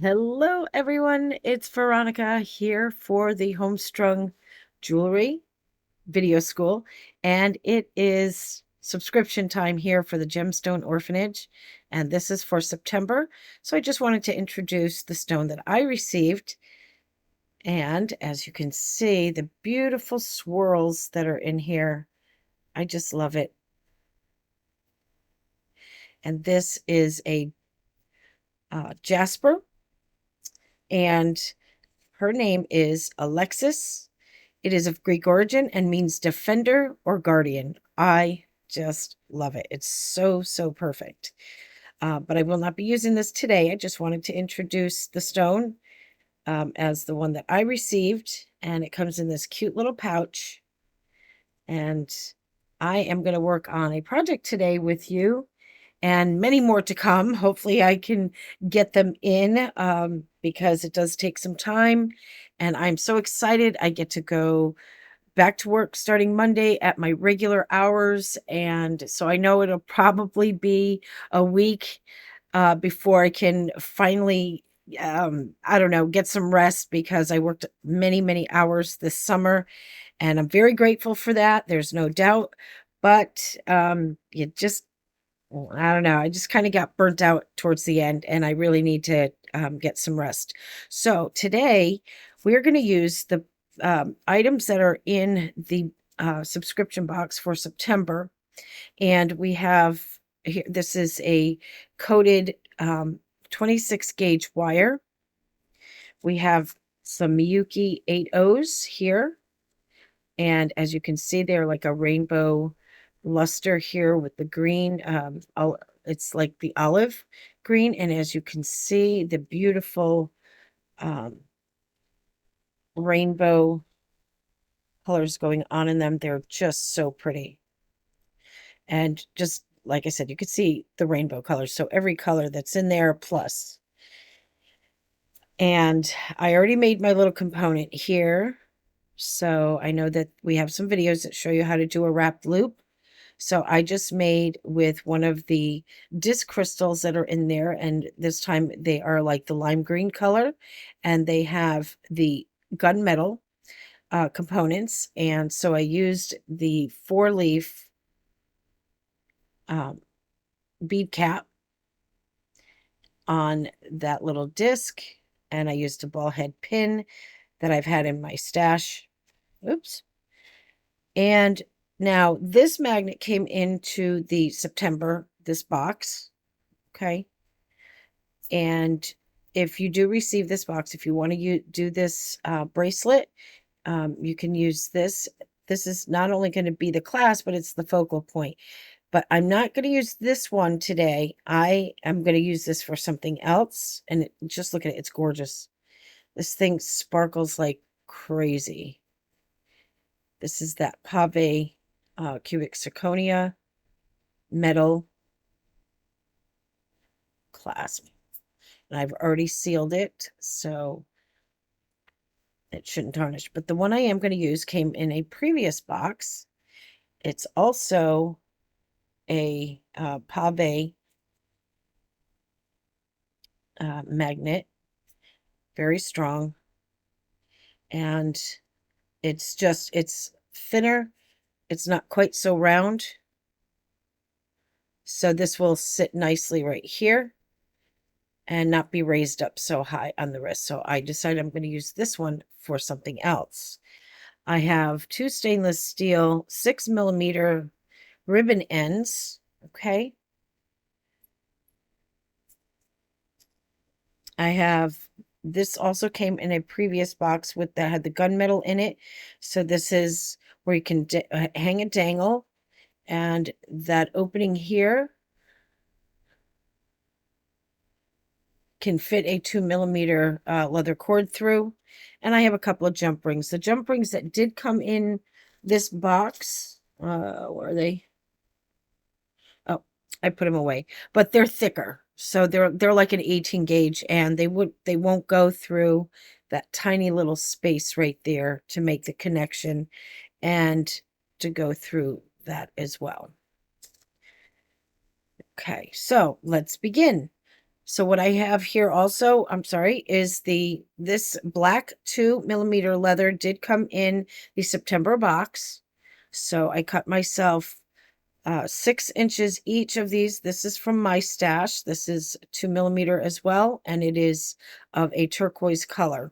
Hello, everyone. It's Veronica here for the HomeStrung Jewelry Video School, and it is subscription time here for the Gemstone Orphanage, and this is for September. So I just wanted to introduce the stone that I received, and as you can see, the beautiful swirls that are in here. I just love it. And this is a jasper, and her name is Alexis. It is of Greek origin and means defender or guardian. I just love it. It's so, so perfect. But I will not be using this today. I just wanted to introduce the stone as the one that I received. And it comes in this cute little pouch. And I am going to work on a project today with you and many more to come. Hopefully I can get them in because it does take some time. And I'm so excited. I get to go back to work starting Monday at my regular hours. And so I know it'll probably be a week before I can finally, I don't know, get some rest because I worked many, many hours this summer. And I'm very grateful for that. There's no doubt. But you just, I don't know, I just kind of got burnt out towards the end and I really need to get some rest. So today we're going to use the items that are in the subscription box for September. And we have here, this is a coated 26 gauge wire. We have some Miyuki 8Os here. And as you can see, they're like a rainbow luster here with the green. It's like the olive green. And as you can see, the beautiful rainbow colors going on in them. They're just so pretty. And just like I said, you could see the rainbow colors. So every color that's in there plus. And I already made my little component here. So I know that we have some videos that show you how to do a wrapped loop. So I just made with one of the disc crystals that are in there. And this time they are like the lime green color. And they have the gunmetal components. And so I used the 4-leaf bead cap on that little disc. And I used a ball head pin that I've had in my stash. Oops. And now this magnet came into the September, this box. Okay. And if you do receive this box, if you want to do this bracelet, you can use this. This is not only going to be the class, but it's the focal point. But I'm not going to use this one today. I am going to use this for something else. And just look at it. It's gorgeous. This thing sparkles like crazy. This is that pave cubic zirconia metal clasp. And I've already sealed it, so it shouldn't tarnish. But the one I am going to use came in a previous box. It's also a pave magnet, very strong. And it's thinner. It's not quite so round. So this will sit nicely right here and not be raised up so high on the wrist. So I decided I'm going to use this one for something else. I have two stainless steel 6mm ribbon ends. Okay. I have, this also came in a previous box with that had the gunmetal in it. So this is where you can hang a dangle, and that opening here can fit a 2mm leather cord through. And I have a couple of jump rings. The jump rings that did come in this box, where are they? Oh, I put them away, but they're thicker. So they're like an 18 gauge, and they won't go through that tiny little space right there to make the connection and to go through that as well. Okay, so let's begin. So what I have here also, I'm sorry, is this black 2mm leather did come in the September box. So I cut myself 6 inches each of these. This is from my stash. This is 2mm as well, and it is of a turquoise color.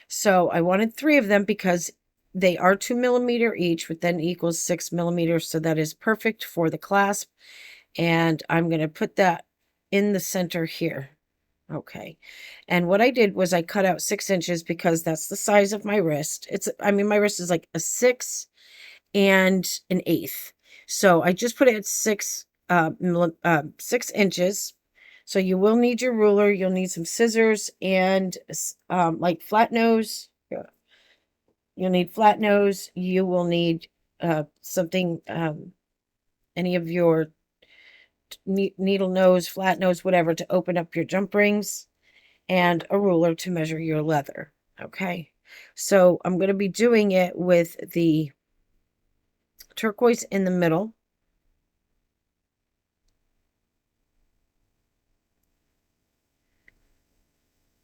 So I wanted 3 of them because they are 2mm each, which then equals 6mm. So that is perfect for the clasp. And I'm going to put that in the center here. Okay. And what I did was I cut out 6 inches because that's the size of my wrist. I mean, my wrist is like a 6 and an 1/8. So I just put it at 6 inches. So you will need your ruler. You'll need some scissors and like flat nose. You'll need flat nose. You will need something, any of your needle nose, flat nose, whatever, to open up your jump rings, and a ruler to measure your leather. Okay. So I'm going to be doing it with the turquoise in the middle.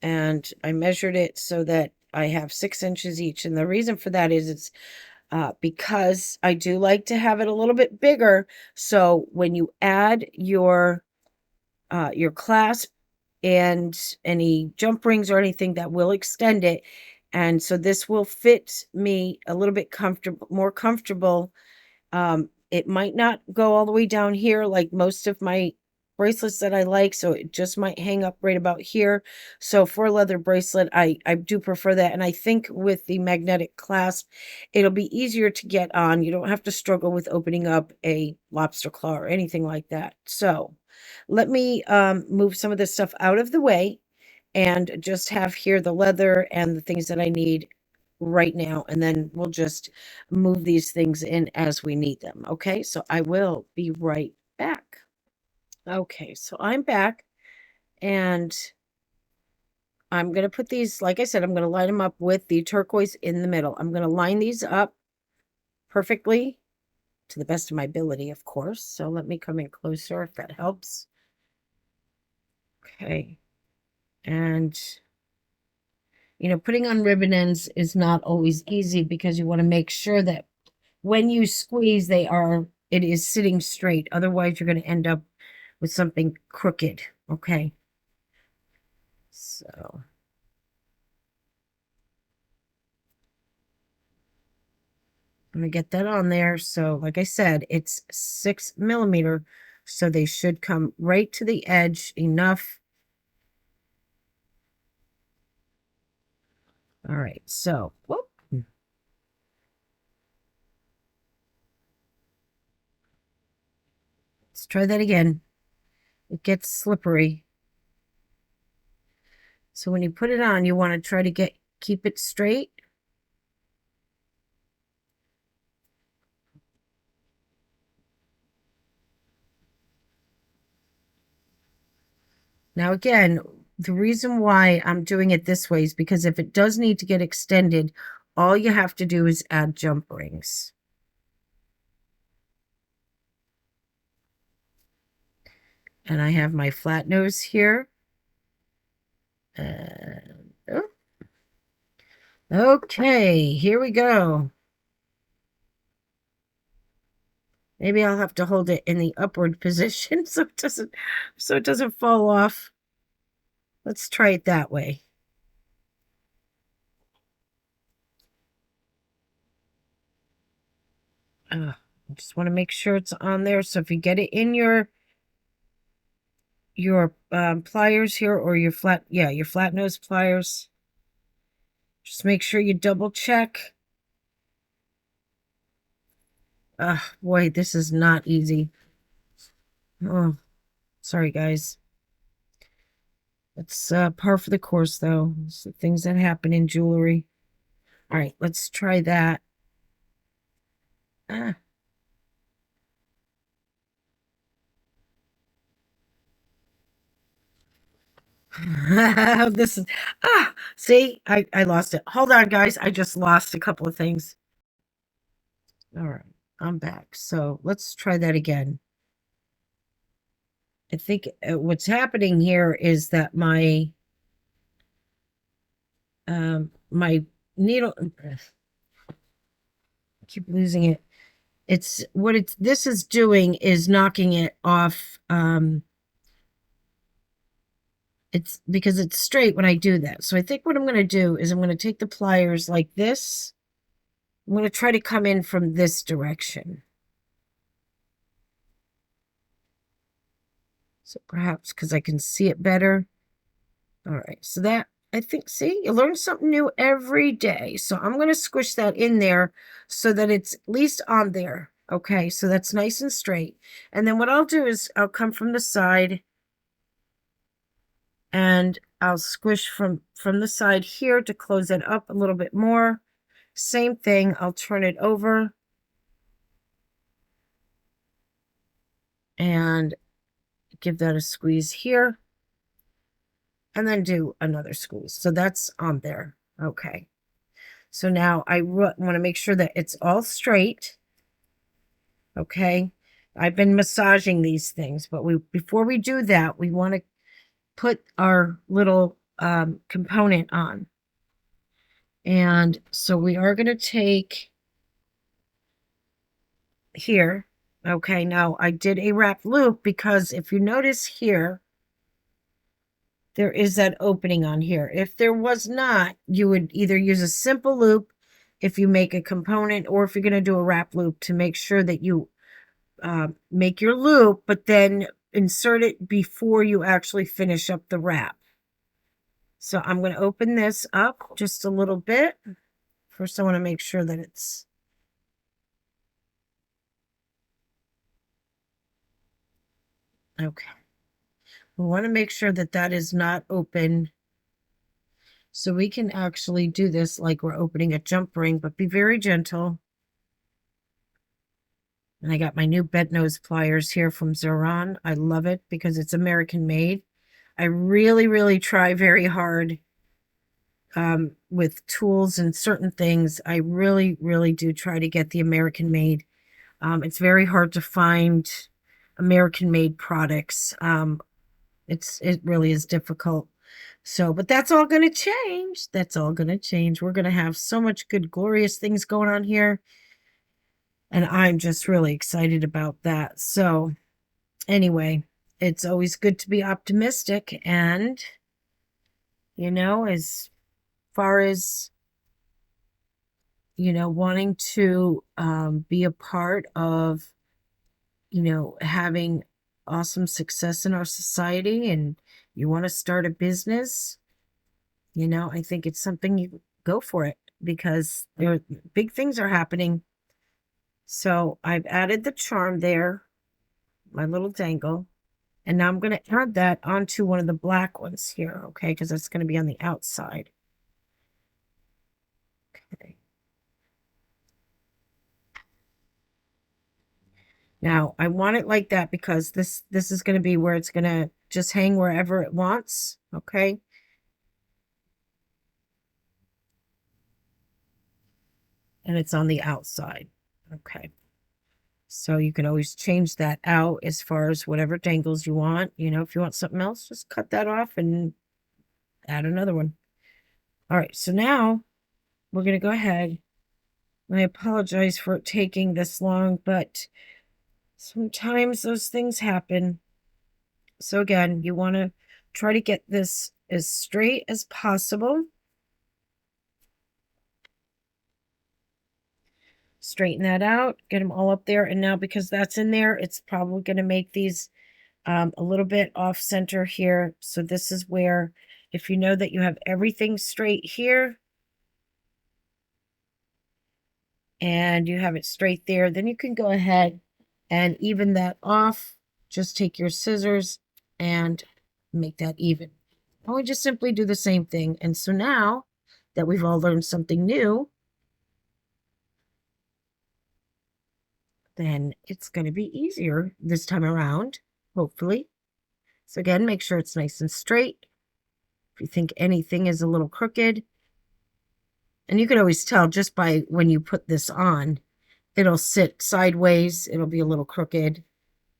And I measured it so that I have 6 inches each. And the reason for that is it's because I do like to have it a little bit bigger. So when you add your clasp and any jump rings or anything, that will extend it. And so this will fit me a little bit more comfortable. It might not go all the way down here like most of my bracelets that I like, so it just might hang up right about here. So for a leather bracelet, I do prefer that. And I think with the magnetic clasp, it'll be easier to get on. You don't have to struggle with opening up a lobster claw or anything like that. So let me move some of this stuff out of the way and just have here the leather and the things that I need right now, and then we'll just move these things in as we need them. Okay, so I will be right back. Okay, so I'm back, and I'm going to put these, like I said, I'm going to line them up with the turquoise in the middle. I'm going to line these up perfectly to the best of my ability, of course. So let me come in closer if that helps. Okay, and putting on ribbon ends is not always easy because you want to make sure that when you squeeze, it is sitting straight. Otherwise, you're going to end up with something crooked. Okay. So I'm going to get that on there. So like I said, it's 6mm. So they should come right to the edge enough. All right. So, whoop. Let's try that again. It gets slippery. So when you put it on, you want to try to keep it straight. Now, again, the reason why I'm doing it this way is because if it does need to get extended, all you have to do is add jump rings. And I have my flat nose here. Oh. Okay, here we go. Maybe I'll have to hold it in the upward position so it doesn't fall off. Let's try it that way. I just want to make sure it's on there. So if you get it in your pliers here, or your flat nose pliers, just make sure you double check. Boy, this is not easy. Oh, sorry guys. It's par for the course, though. It's the things that happen in jewelry. All right, let's try that. This is see, I lost it. Hold on, guys. I just lost a couple of things. All right, I'm back. So let's try that again. I think what's happening here is that my needle, I keep losing it. It's what this is doing is knocking it off. It's because it's straight when I do that. So I think what I'm going to do is I'm going to take the pliers like this. I'm going to try to come in from this direction. So perhaps because I can see it better. All right, so that, I think, see, you learn something new every day. So I'm going to squish that in there so that it's at least on there. Okay, so that's nice and straight. And then what I'll do is I'll come from the side and I'll squish from the side here to close it up a little bit more. Same thing, I'll turn it over and give that a squeeze here and then do another squeeze. So that's on there. Okay. So now I want to make sure that it's all straight. Okay. I've been massaging these things, but before we do that, we want to put our little component on. And so we are going to take here. Okay, now I did a wrap loop because if you notice here, there is that opening on here. If there was not, you would either use a simple loop if you make a component, or if you're going to do a wrap loop, to make sure that you make your loop, but then insert it before you actually finish up the wrap. So I'm going to open this up just a little bit. First, I want to make sure that it's okay. We want to make sure that that is not open, so we can actually do this like we're opening a jump ring, but be very gentle. And I got my new bent nose pliers here from Zoran. I love it because it's American made. I really, really try very hard with tools and certain things. I really, really do try to get the American made. It's very hard to find American made products. It really is difficult. So, but that's all going to change. That's all going to change. We're going to have so much good, glorious things going on here. And I'm just really excited about that. So anyway, it's always good to be optimistic. And, as far as, wanting to be a part of, having awesome success in our society, and you want to start a business, I think it's something you go for it, because big things are happening. So I've added the charm there, my little dangle, and now I'm going to add that onto one of the black ones here, okay, because that's going to be on the outside. Okay. Now I want it like that because this is going to be where it's going to just hang wherever it wants, okay? And it's on the outside, okay? So you can always change that out as far as whatever dangles you want. If you want something else, just cut that off and add another one. All right, so now we're going to go ahead. I apologize for it taking this long, but sometimes those things happen. So again, you want to try to get this as straight as possible. Straighten that out, get them all up there. And now because that's in there, it's probably going to make these a little bit off center here. So this is where, if you know that you have everything straight here and you have it straight there, then you can go ahead and even that off. Just take your scissors and make that even. And we just simply do the same thing. And so now that we've all learned something new, then it's going to be easier this time around, hopefully. So again, make sure it's nice and straight. If you think anything is a little crooked, and you can always tell just by when you put this on, it'll sit sideways, it'll be a little crooked.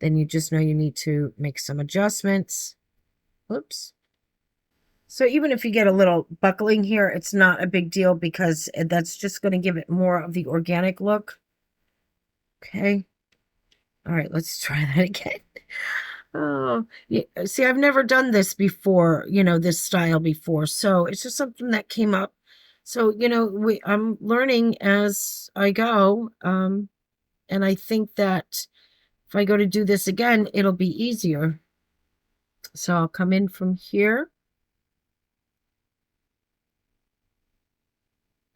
then you just know you need to make some adjustments. Whoops. So even if you get a little buckling here, it's not a big deal because that's just going to give it more of the organic look. Okay. All right, let's try that again. Oh, yeah. See, I've never done this before, this style before. So it's just something that came up. So, I'm learning as I go. And I think that if I go to do this again, it'll be easier. So I'll come in from here.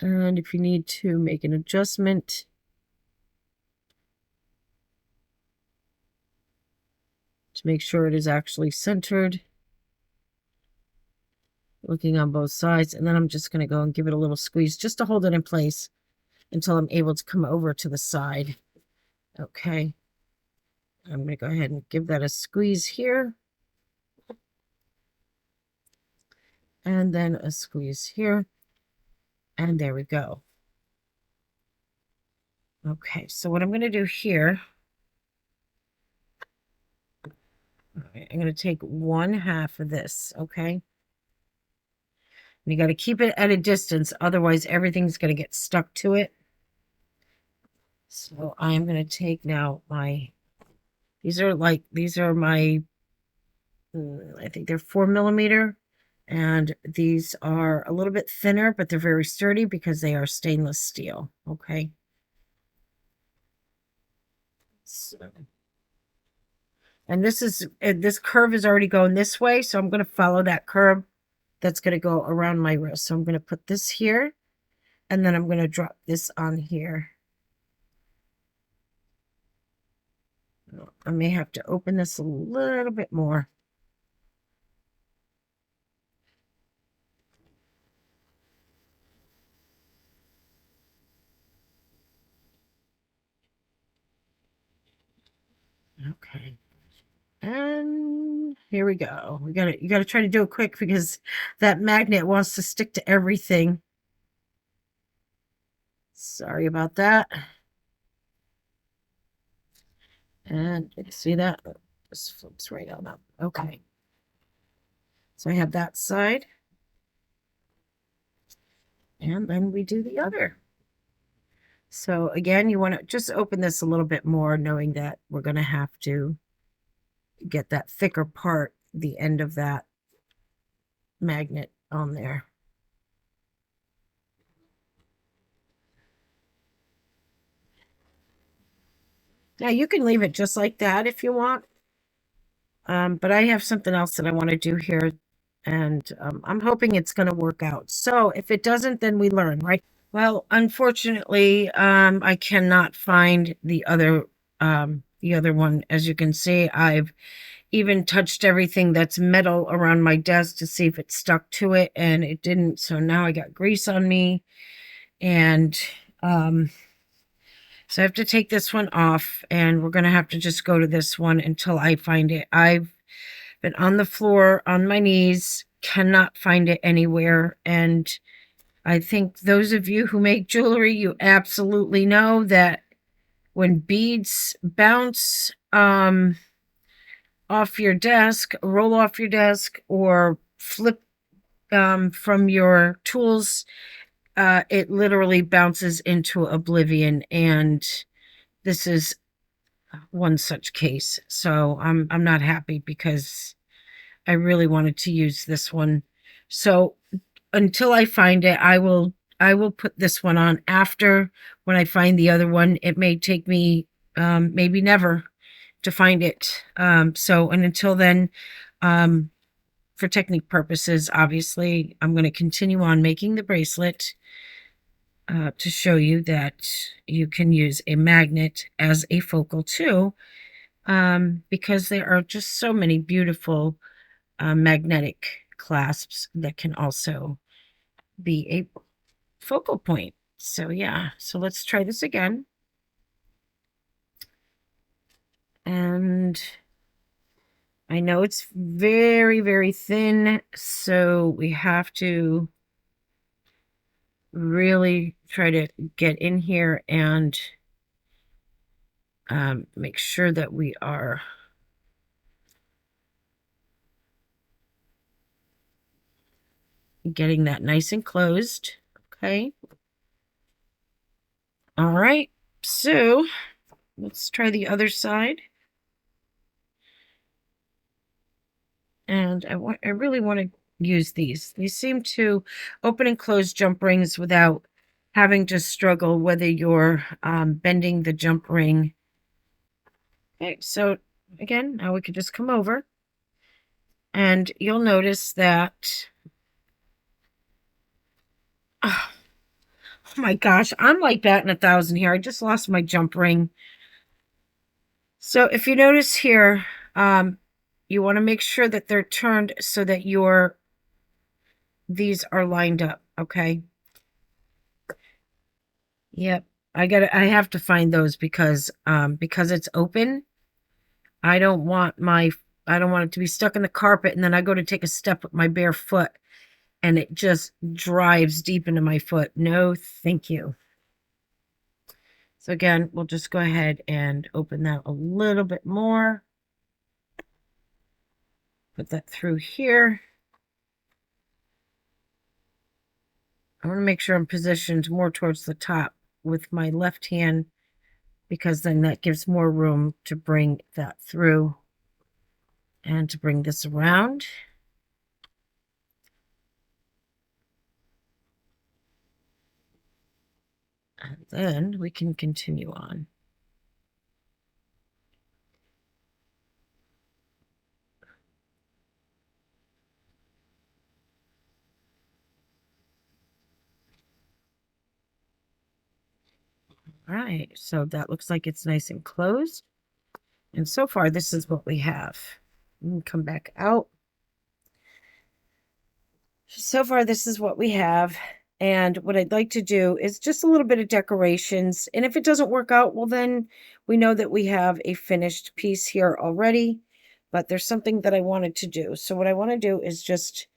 And if you need to make an adjustment, to make sure it is actually centered, looking on both sides. And then I'm just going to go and give it a little squeeze just to hold it in place until I'm able to come over to the side. Okay. I'm going to go ahead and give that a squeeze here. And then a squeeze here. And there we go. Okay, so what I'm going to do here, I'm going to take 1/2 of this, okay? And you got to keep it at a distance, otherwise everything's going to get stuck to it. So I'm going to take now these are my, I think they're 4mm, and these are a little bit thinner, but they're very sturdy because they are stainless steel, okay? So, and this curve is already going this way, so I'm going to follow that curve that's going to go around my wrist. So I'm going to put this here, and then I'm going to drop this on here. I may have to open this a little bit more. Okay. And here we go. You gotta try to do it quick because that magnet wants to stick to everything. Sorry about that. And see that? This flips right on up. Okay. So I have that side. And then we do the other. So again, you want to just open this a little bit more, knowing that we're going to have to get that thicker part, the end of that magnet on there. Now you can leave it just like that if you want. But I have something else that I want to do here, and I'm hoping it's going to work out. So if it doesn't, then we learn, right? Well, unfortunately, I cannot find the other one. As you can see, I've even touched everything that's metal around my desk to see if it stuck to it, and it didn't. So now I got grease on me, and so I have to take this one off, and we're going to have to just go to this one until I find it. I've been on the floor on my knees, cannot find it anywhere, and I think those of you who make jewelry, you absolutely know that when beads bounce off your desk, roll off your desk, or flip from your tools, it literally bounces into oblivion, and this is one such case. So I'm not happy because I really wanted to use this one. So until I find it, I will put this one on after. When I find the other one, it may take me maybe never to find it. So, and until then, for technique purposes, obviously, I'm going to continue on making the bracelet to show you that you can use a magnet as a focal too, because there are just so many beautiful magnetic clasps that can also be a focal point. So yeah, so let's try this again. And I know it's very, very thin, so we have to really try to get in here and make sure that we are getting that nice and closed. Okay. All right. So let's try the other side. And I really want to use these. These seem to open and close jump rings without having to struggle whether you're bending the jump ring. Okay, so again, now we could just come over and you'll notice that, oh my gosh, I'm like batting 1,000 here. I just lost my jump ring. So if you notice here, you want to make sure that they're turned so that these are lined up, okay? Yep. I have to find those because it's open. I don't want it to be stuck in the carpet and then I go to take a step with my bare foot and it just drives deep into my foot. No, thank you. So again, we'll just go ahead and open that a little bit more. Put that through here. I want to make sure I'm positioned more towards the top with my left hand because then that gives more room to bring that through and to bring this around. And then we can continue on. All right, so that looks like it's nice and closed. And so far, this is what we have. Come back out. So far, this is what we have. And what I'd like to do is just a little bit of decorations. And if it doesn't work out, well, then we know that we have a finished piece here already. But there's something that I wanted to do. So what I want to do is just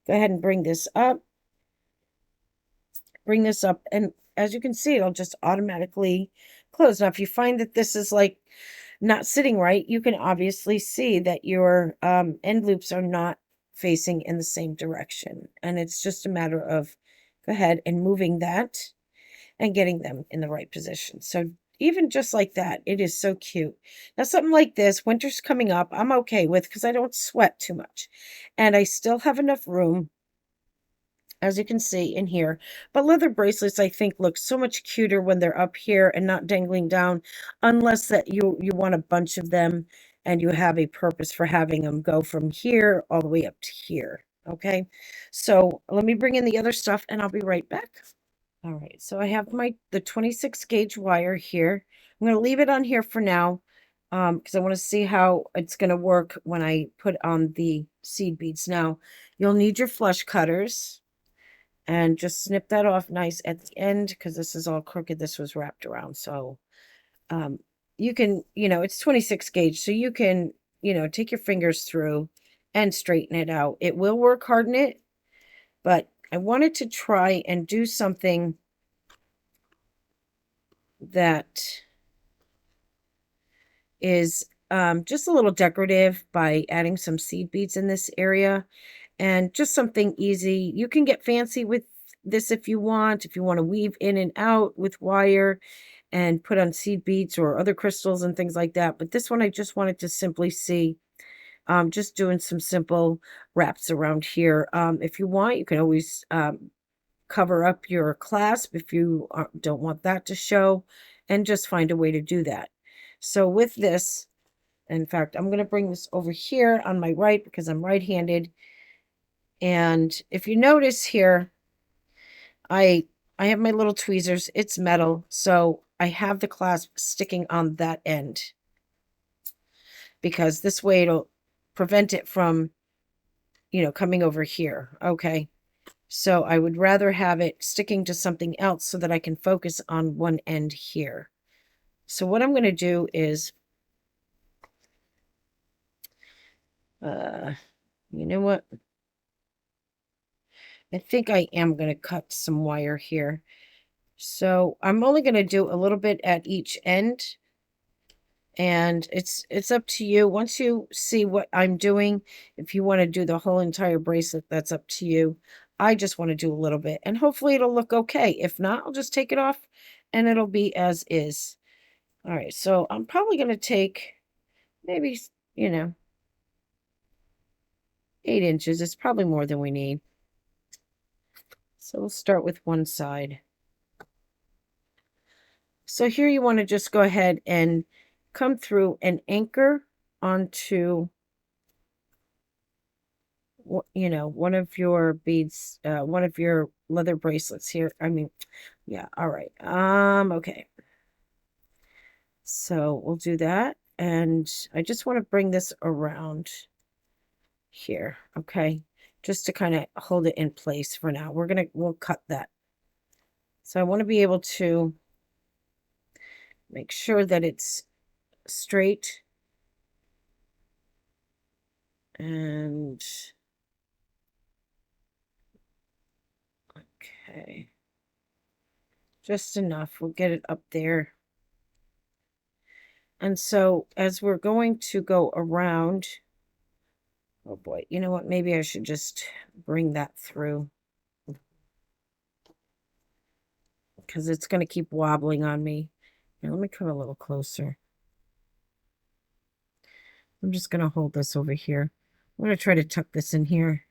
go ahead and bring this up. And as you can see, it'll just automatically close. Now, if you find that this is like not sitting right, you can obviously see that your end loops are not facing in the same direction. And it's just a matter of go ahead and moving that and getting them in the right position. So even just like that, it is so cute. Now, something like this, winter's coming up, I'm okay with because I don't sweat too much. And I still have enough room, as you can see in here. But leather bracelets, I think, look so much cuter when they're up here and not dangling down, unless that you want a bunch of them and you have a purpose for having them go from here all the way up to here. Okay, so let me bring in the other stuff and I'll be right back. All right, so I have the 26 gauge wire here. I'm going to leave it on here for now because I want to see how it's going to work when I put on the seed beads. Now, you'll need your flush cutters and just snip that off nice at the end because this is all crooked. This was wrapped around. So you can, it's 26 gauge. So you can, take your fingers through and straighten it out. It will work harden it, but I wanted to try and do something that is just a little decorative by adding some seed beads in this area and just something easy. You can get fancy with this if you want to weave in and out with wire and put on seed beads or other crystals and things like that. But this one, I just wanted to simply see just doing some simple wraps around here. If you want, you can always cover up your clasp if you don't want that to show, and just find a way to do that. So with this, in fact, I'm going to bring this over here on my right because I'm right-handed. And if you notice here, I have my little tweezers. It's metal, so I have the clasp sticking on that end because this way it'll prevent it from, coming over here. Okay. So I would rather have it sticking to something else so that I can focus on one end here. So what I'm going to do is, you know what? I think I am going to cut some wire here. So I'm only going to do a little bit at each end And it's up to you. Once you see what I'm doing, if you want to do the whole entire bracelet, that's up to you. I just want to do a little bit, and hopefully it'll look okay. If not, I'll just take it off and it'll be as is. All right, so I'm probably going to take maybe, you know, 8 inches. It's probably more than we need. So we'll start with one side. So here you want to just go ahead and come through and anchor onto, one of your beads, one of your leather bracelets here. I mean, yeah, all right. Okay. So we'll do that. And I just want to bring this around here, okay? Just to kind of hold it in place for now. We'll cut that. So I want to be able to make sure that it's straight. And okay. Just enough. We'll get it up there. And so as we're going to go around, oh boy, you know what? Maybe I should just bring that through because it's going to keep wobbling on me. Now, let me come a little closer. I'm just going to hold this over here. I'm going to try to tuck this in here.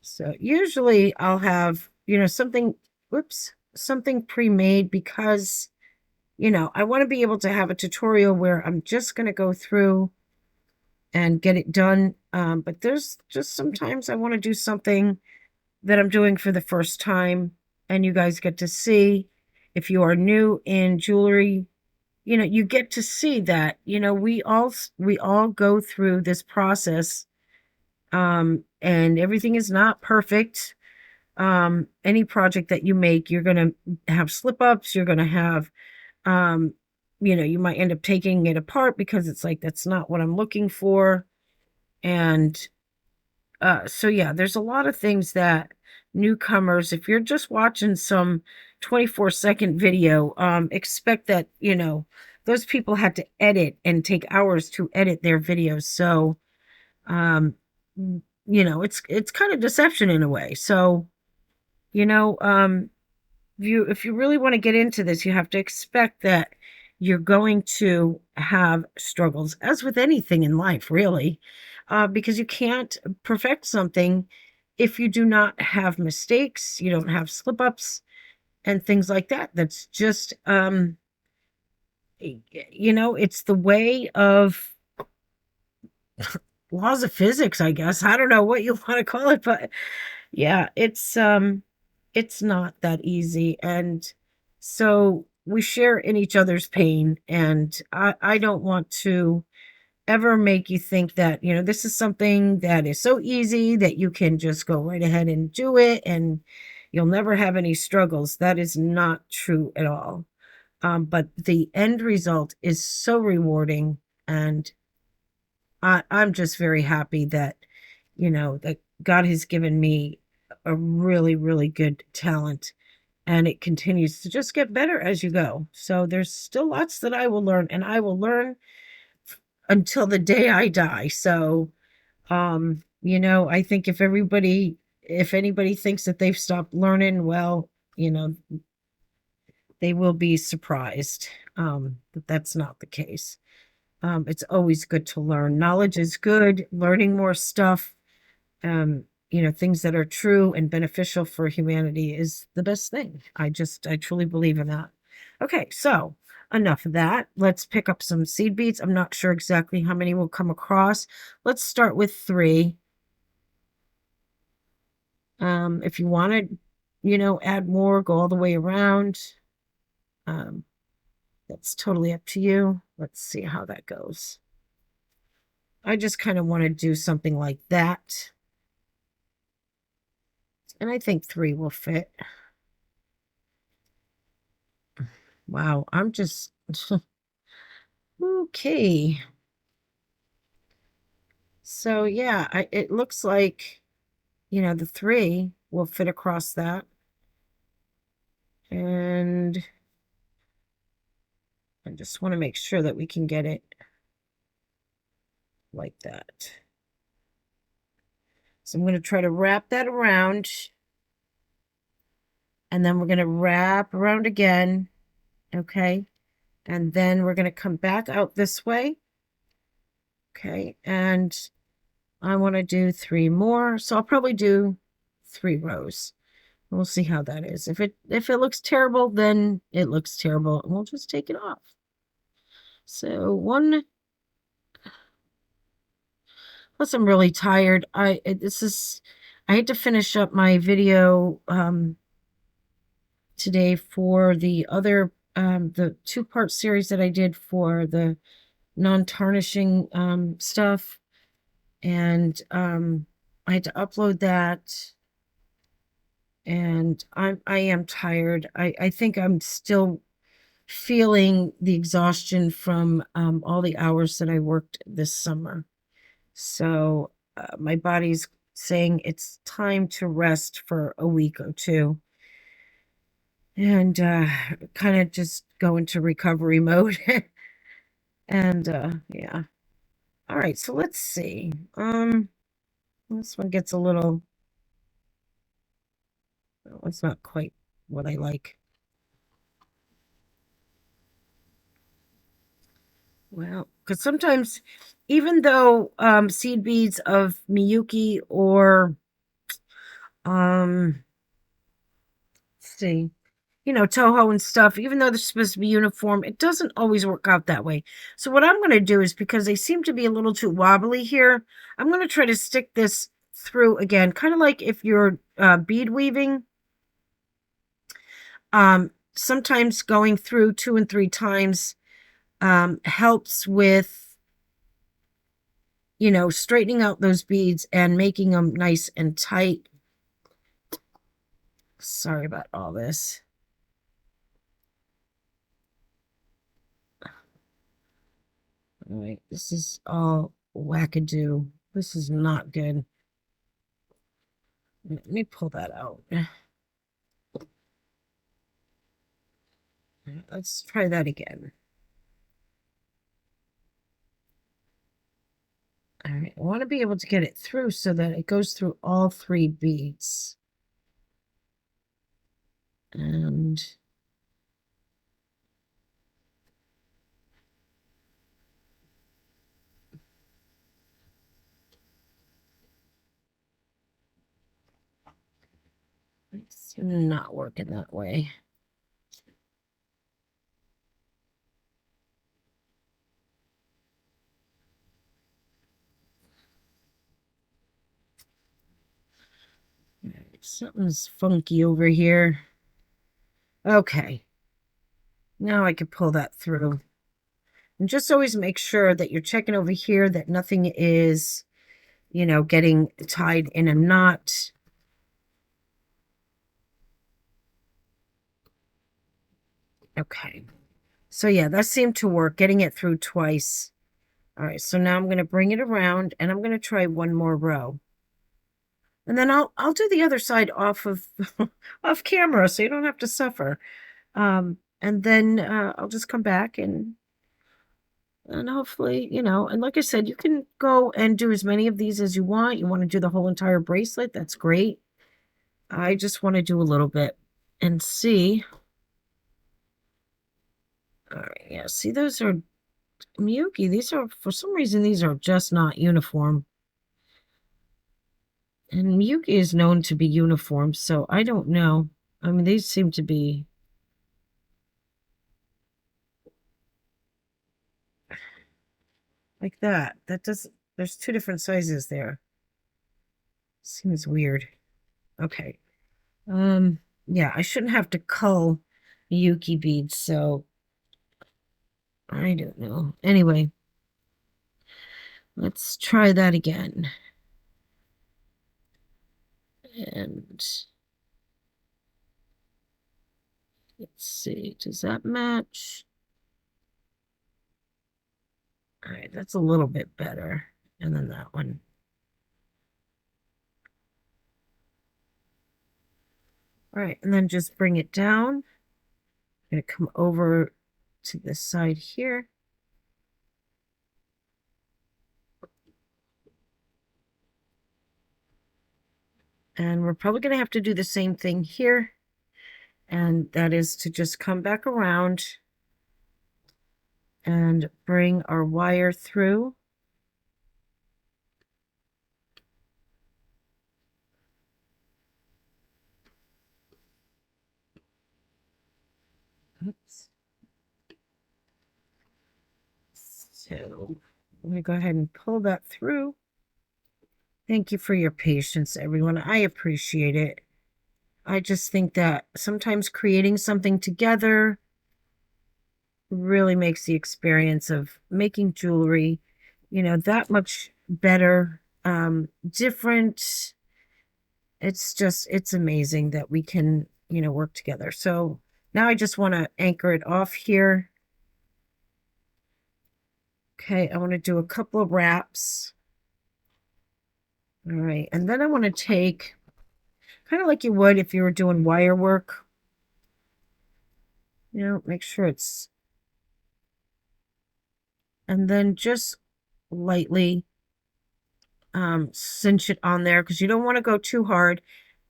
So usually I'll have, something, something pre-made because, I want to be able to have a tutorial where I'm just going to go through and get it done. But there's just sometimes I want to do something that I'm doing for the first time, and you guys get to see. If you are new in jewelry, you get to see that, we all go through this process, and everything is not perfect. Any project that you make, you're going to have slip ups, you're going to have, you might end up taking it apart because it's like, that's not what I'm looking for. And so yeah, there's a lot of things that newcomers, if you're just watching some 24-second video, expect that, those people had to edit and take hours to edit their videos. So, it's kind of deception in a way. So, you know, um, if you really want to get into this, you have to expect that you're going to have struggles, as with anything in life, really, because you can't perfect something if you do not have mistakes, you don't have slip ups and things like that. That's just, it's the way of laws of physics, I guess. I don't know what you want to call it, but yeah, it's not that easy. And so we share in each other's pain. And I don't want to ever make you think that, this is something that is so easy that you can just go right ahead and do it and you'll never have any struggles. That is not true at all. But the end result is so rewarding. And I'm just very happy that, that God has given me a really, really good talent, and it continues to just get better as you go. So there's still lots that I will learn, and I will learn until the day I die. So, I think if anybody thinks that they've stopped learning, well, they will be surprised, that that's not the case. It's always good to learn. Knowledge is good. Learning more stuff, things that are true and beneficial for humanity is the best thing. I truly believe in that. Okay, so enough of that. Let's pick up some seed beads. I'm not sure exactly how many we'll come across. Let's start with 3. If you want to, add more, go all the way around. Um, that's totally up to you. Let's see how that goes. I just kind of want to do something like that. And I think 3 will fit. Wow, I'm just... okay. So yeah, it looks like, the 3 will fit across that. And I just want to make sure that we can get it like that. So I'm going to try to wrap that around. And then we're going to wrap around again. Okay. And then we're going to come back out this way. Okay. And I want to do 3 more. So I'll probably do 3 rows. We'll see how that is. If it looks terrible, then it looks terrible. And we'll just take it off. So 1. Plus, I'm really tired. I had to finish up my video today for the other the 2-part series that I did for the non-tarnishing stuff, and I had to upload that, and I am tired. I think I'm still feeling the exhaustion from all the hours that I worked this summer. So my body's saying it's time to rest for a week or 2 and kind of just go into recovery mode. And yeah. All right, so let's see. This one gets a little, well, it's not quite what I like. Well, because sometimes, even though seed beads of Miyuki or let's see, Toho and stuff, even though they're supposed to be uniform, it doesn't always work out that way. So what I'm going to do is, because they seem to be a little too wobbly here, I'm going to try to stick this through again, kind of like if you're bead weaving. Sometimes going through 2 and 3 times helps with, straightening out those beads and making them nice and tight. Sorry about all this. All right, this is all wackadoo. This is not good. Let me pull that out. Let's try that again. All right, I want to be able to get it through so that it goes through all 3 beads. And it's not working that way. Something's funky over here. Okay. Now I can pull that through. And just always make sure that you're checking over here that nothing is, getting tied in a knot. Okay. So yeah, that seemed to work, getting it through twice. All right, so now I'm going to bring it around and I'm going to try 1 more row. And then I'll do the other side off of off camera so you don't have to suffer. And then I'll just come back and hopefully, and like I said, you can go and do as many of these as you want. You want to do the whole entire bracelet, that's great. I just want to do a little bit and see. All right, yeah, see, those are Miyuki. These are, for some reason, these are just not uniform. And Miyuki is known to be uniform, so I don't know. I mean, these seem to be like that. That does, there's 2 different sizes there. Seems weird. Okay. Yeah, I shouldn't have to cull Miyuki beads, so I don't know. Anyway, let's try that again. And let's see, does that match? All right, that's a little bit better. And then that one. All right, and then just bring it down going to come over to this side here. And we're probably going to have to do the same thing here. And that is to just come back around and bring our wire through. Oops. So I'm going to go ahead and pull that through. Thank you for your patience, everyone. I appreciate it. I just think that sometimes creating something together really makes the experience of making jewelry, that much better, different. It's amazing that we can, work together. So now I just want to anchor it off here. Okay, I want to do a couple of wraps. All right, and then I want to take, kind of like you would if you were doing wire work, make sure it's, and then just lightly cinch it on there, because you don't want to go too hard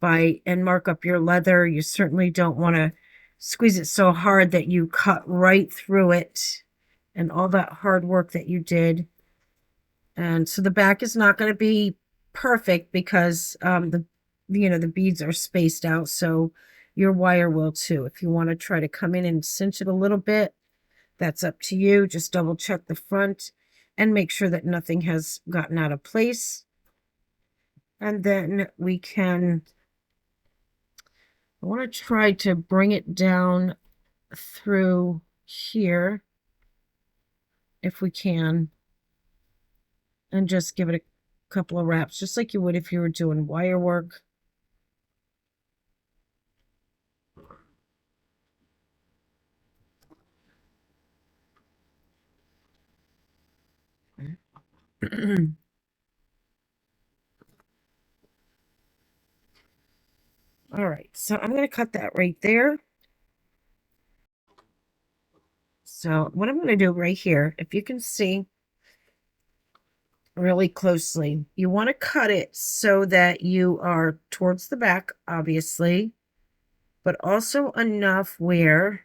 and mark up your leather. You certainly don't want to squeeze it so hard that you cut right through it and all that hard work that you did. And so the back is not going to be perfect because the beads are spaced out, so your wire will too. If you want to try to come in and cinch it a little bit, that's up to you. Just double check the front and make sure that nothing has gotten out of place. And then I want to try to bring it down through here if we can, and just give it a couple of wraps, just like you would if you were doing wire work. All right, so I'm going to cut that right there. So what I'm going to do right here, if you can see really closely, you want to cut it so that you are towards the back, obviously, but also enough where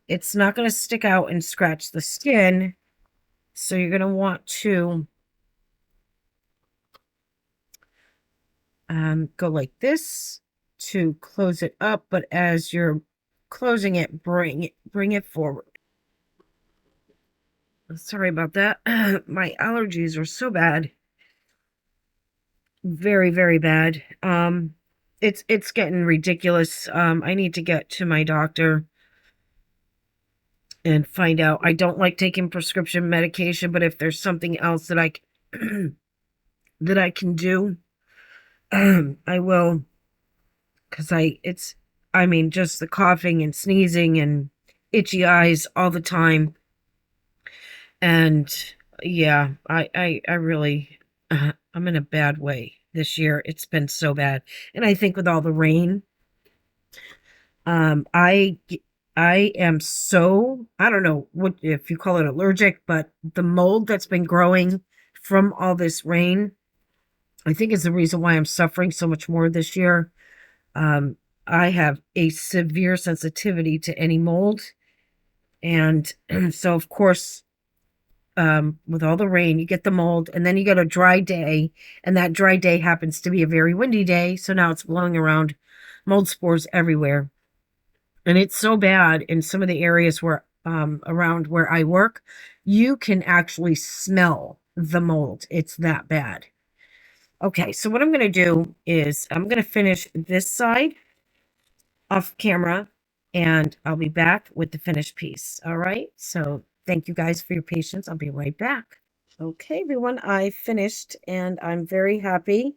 it's not going to stick out and scratch the skin. So you're going to want to go like this to close it up, but as you're closing it, bring it forward. Sorry about that. My allergies are so bad. Very, very bad. It's getting ridiculous. I need to get to my doctor and find out. I don't like taking prescription medication, but if there's something else that I that I can do, I will. Because just the coughing and sneezing and itchy eyes all the time. And yeah, I really, I'm in a bad way this year. It's been so bad. And I think with all the rain, I am so, I don't know what, if you call it allergic, but the mold that's been growing from all this rain, I think is the reason why I'm suffering so much more this year. I have a severe sensitivity to any mold. And so, of course, with all the rain, you get the mold, and then you get a dry day, and that dry day happens to be a very windy day. So now it's blowing around mold spores everywhere. And it's so bad in some of the areas where, around where I work, you can actually smell the mold. It's that bad. Okay, so what I'm going to do is I'm going to finish this side off camera, and I'll be back with the finished piece. All right, so thank you guys for your patience. I'll be right back. Okay, everyone, I finished, and I'm very happy.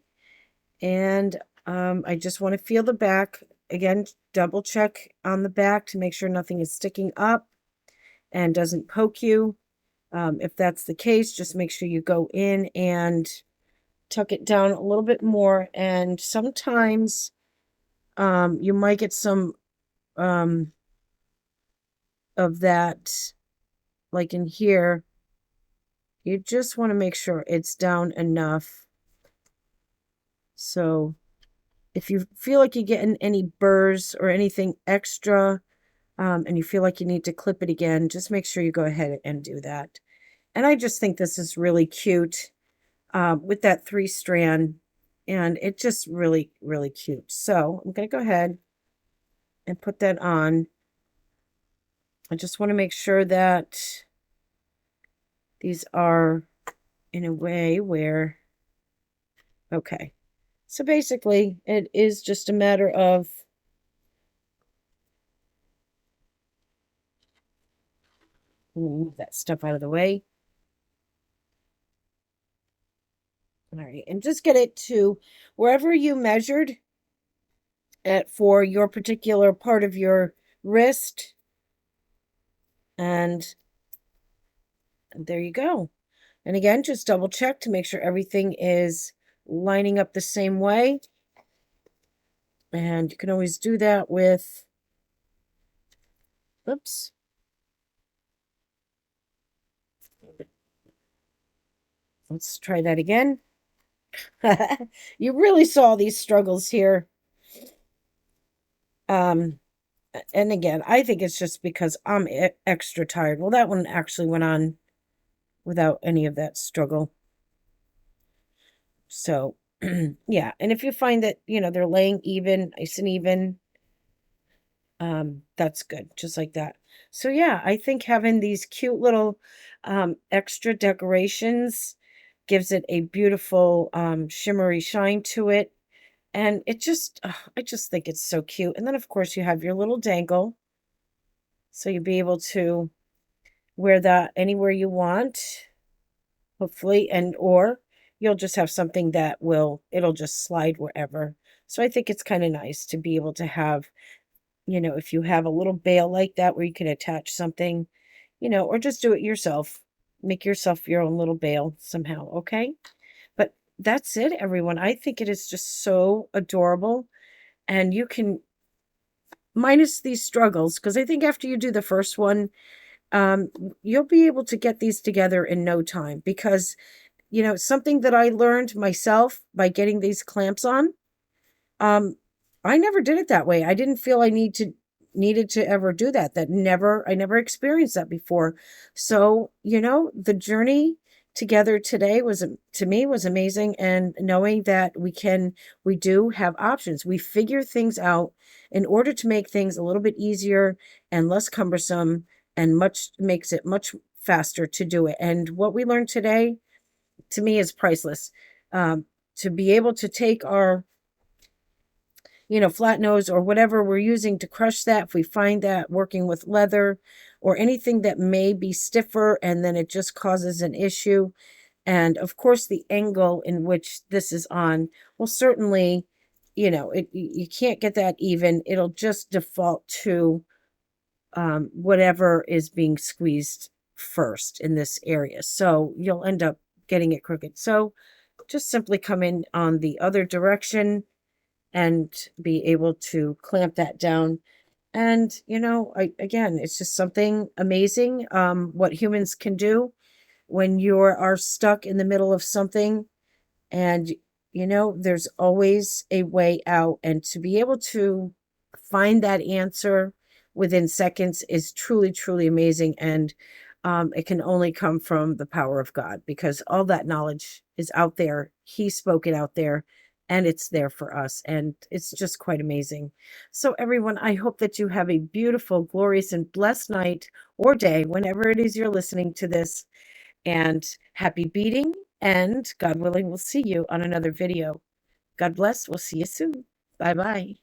And I just want to feel the back. Again, double check on the back to make sure nothing is sticking up and doesn't poke you. If that's the case, just make sure you go in and tuck it down a little bit more. And sometimes you might get some of that, like in here, you just want to make sure it's down enough. So if you feel like you're getting any burrs or anything extra, and you feel like you need to clip it again, just make sure you go ahead and do that. And I just think this is really cute with that 3-strand, and it's just really, really cute. So I'm going to go ahead and put that on. I just want to make sure that these are in a way where, okay. So basically, it is just a matter of move that stuff out of the way. All right, and just get it to wherever you measured at for your particular part of your wrist. And there you go. And again, just double check to make sure everything is lining up the same way. And you can always do that with, oops. Let's try that again. You really saw these struggles here. And again, I think it's just because I'm extra tired. Well, that one actually went on without any of that struggle. So, yeah. And if you find that, they're laying even, nice and even, that's good. Just like that. So, yeah, I think having these cute little extra decorations gives it a beautiful shimmery shine to it. And it just, I just think it's so cute. And then, of course, you have your little dangle. So you'll be able to wear that anywhere you want, hopefully, and or you'll just have something that it'll just slide wherever. So I think it's kind of nice to be able to have, if you have a little bail like that where you can attach something, or just do it yourself. Make yourself your own little bail somehow, okay? But that's it, everyone. I think it is just so adorable. And you can, minus these struggles, because I think after you do the first one, um, you'll be able to get these together in no time because, something that I learned myself by getting these clamps on, um, I never did it that way. I didn't feel needed to ever do that. I never experienced that before. So, the journey together today to me was amazing. And knowing that we do have options. We figure things out in order to make things a little bit easier and less cumbersome and makes it much faster to do it. And what we learned today to me is priceless. To be able to take our flat nose or whatever we're using to crush that, if we find that working with leather or anything that may be stiffer and then it just causes an issue. And of course, the angle in which this is on will certainly, you can't get that even. It'll just default to whatever is being squeezed first in this area. So you'll end up getting it crooked. So just simply come in on the other direction and be able to clamp that down. And, again, it's just something amazing what humans can do when you are stuck in the middle of something. And, there's always a way out. And to be able to find that answer within seconds is truly, truly amazing. And it can only come from the power of God because all that knowledge is out there. He spoke it out there and it's there for us. And it's just quite amazing. So, everyone, I hope that you have a beautiful, glorious, and blessed night or day, whenever it is you're listening to this. And happy beading. And God willing, we'll see you on another video. God bless. We'll see you soon. Bye bye.